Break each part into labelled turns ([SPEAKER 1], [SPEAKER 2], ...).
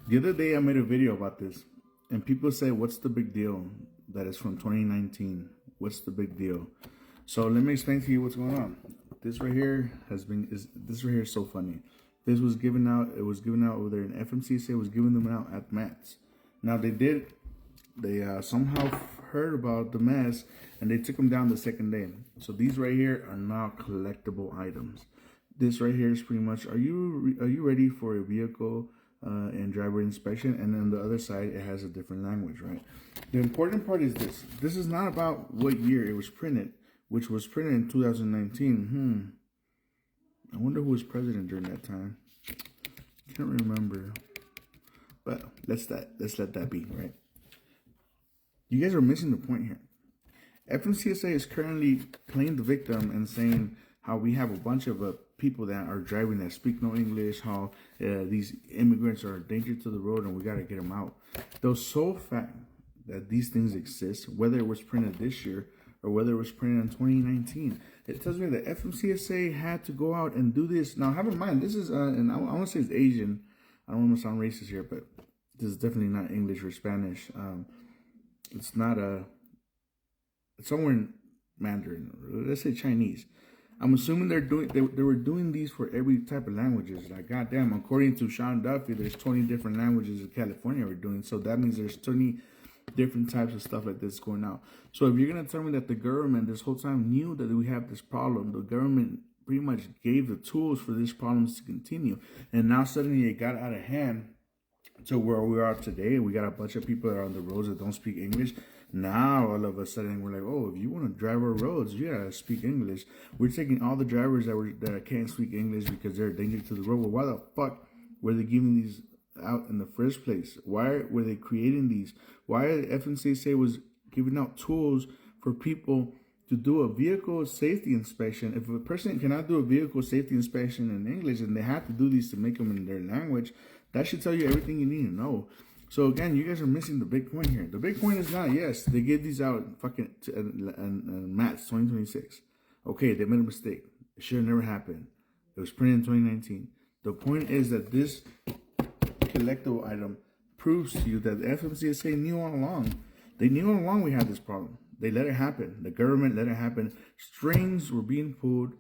[SPEAKER 1] The other day I made a video about this, and people say, "What's the big deal?" That is from 2019. What's the big deal? So let me explain to you what's going on. This right here this right here is so funny. This was given out. It was given out over there in FMCSA. Was giving them out at Mats. Now they somehow heard about the mess and they took them down the second day. So these right here are now collectible items. This right here is pretty much, are you ready for a vehicle and driver inspection? And then the other side, it has a different language, right? The important part is this. This is not about what year it was printed, which was printed in 2019. I wonder who was president during that time. Can't remember. But let's let that be, right? You guys are missing the point here. FMCSA is currently playing the victim and saying how we have a bunch of people that are driving that speak no English, how these immigrants are a danger to the road and we got to get them out. The sole fact that these things exist, whether it was printed this year or whether it was printed in 2019, it tells me that FMCSA had to go out and do this. Now, have in mind, this is, and I want to say it's Asian. I don't want to sound racist here, but this is definitely not English or Spanish. It's not it's somewhere in Mandarin. Let's say Chinese. I'm assuming they were doing these for every type of languages. Like, goddamn, according to Sean Duffy, there's 20 different languages in California we're doing. So that means there's 20 different types of stuff like this going out. So if you're gonna tell me that the government this whole time knew that we have this problem, the government pretty much gave the tools for these problems to continue, and now suddenly it got out of hand to where we are today. We got a bunch of people that are on the roads that don't speak English. Now all of a sudden we're like, oh, if you want to drive our roads, you gotta speak English. We're taking all the drivers that can't speak English because they're a danger to the road. Well, why the fuck were they giving these out in the first place? Why were they creating these? Why FMCSA was giving out tools for people to do a vehicle safety inspection? If a person cannot do a vehicle safety inspection in English and they have to do these to make them in their language, that should tell you everything you need to know. So again, you guys are missing the big point here. The big point is not, yes, they gave these out fucking Mats 2026. Okay, they made a mistake. It should have never happened. It was printed in 2019. The point is that this collectible item proves to you that the FMCSA knew all along. They knew all along we had this problem. They let it happen. The government let it happen. Strings were being pulled.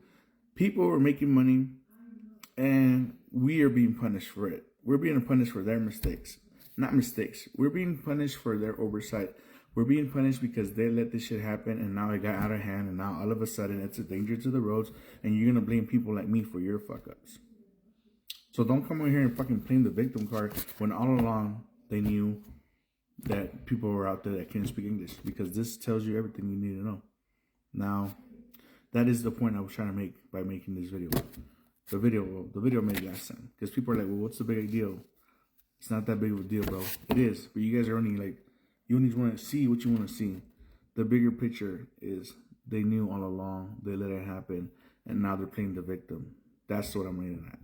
[SPEAKER 1] People were making money. And we are being punished for it. We're being punished for their mistakes. Not mistakes. We're being punished for their oversight. We're being punished because they let this shit happen and now it got out of hand and now all of a sudden it's a danger to the roads and you're going to blame people like me for your fuck-ups. So don't come over here and fucking play the victim card when all along they knew that people were out there that can't speak English, because this tells you everything you need to know. Now, that is the point I was trying to make by making this video. The video made last time, because people are like, well, what's the big deal? It's not that big of a deal, bro. It is, but you guys are only like, you only want to see what you want to see. The bigger picture is they knew all along, they let it happen, and now they're playing the victim. That's what I'm getting at.